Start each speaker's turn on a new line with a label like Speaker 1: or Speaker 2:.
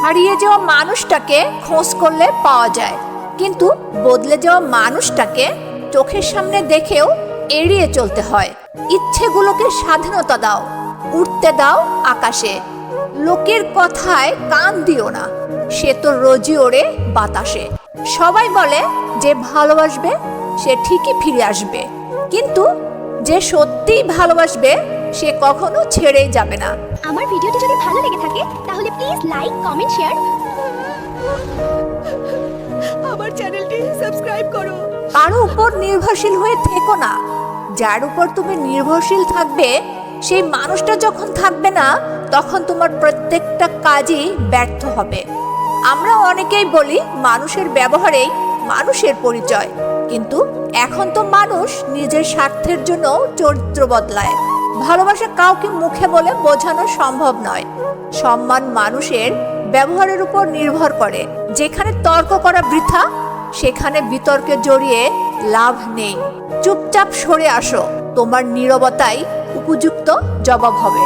Speaker 1: হারিয়ে যাওয়া মানুষটাকে খোঁজ করলে পাওয়া যায়, কিন্তু বদলে যাওয়া মানুষটাকে চোখের সামনে দেখেও এড়িয়ে চলতে হয়। ইচ্ছেগুলোকে স্বাধীনতা দাও, উঠতে দাও আকাশে। লোকের কথায় কান দিও না, সে তো রোজই ওড়ে বাতাসে। সবাই বলে যে ভালোবাসবে সে ঠিকই ফিরে আসবে, কিন্তু যে সত্যিই ভালোবাসবে সে কখনো ছেড়েই যাবে না।
Speaker 2: আমার ভিডিওটি যদি ভালো লেগে থাকে তাহলে প্লিজ লাইক, কমেন্ট, শেয়ার।
Speaker 3: আমার চ্যানেলটি সাবস্ক্রাইব করো।
Speaker 1: কারো উপর নির্ভরশীল হয়ে থেকো না। যার উপর তুমি নির্ভরশীল থাকবে সেই মানুষটা যখন থাকবে না, তখন তোমার প্রত্যেকটা কাজই ব্যর্থ হবে। আমরা অনেকেই বলি মানুষের ব্যবহারেই মানুষের পরিচয়, কিন্তু এখন তো মানুষ নিজের স্বার্থের জন্য চরিত্র বদলায়। ভালোবাসা কাউকে মুখে বলে বোঝানো সম্ভব নয়। সম্মান মানুষের ব্যবহারের উপর নির্ভর করে। যেখানে তর্ক করা বৃথা, সেখানে বিতর্কে জড়িয়ে লাভ নেই। চুপচাপ সরে আসো, তোমার নীরবতাই উপযুক্ত জবাব হবে।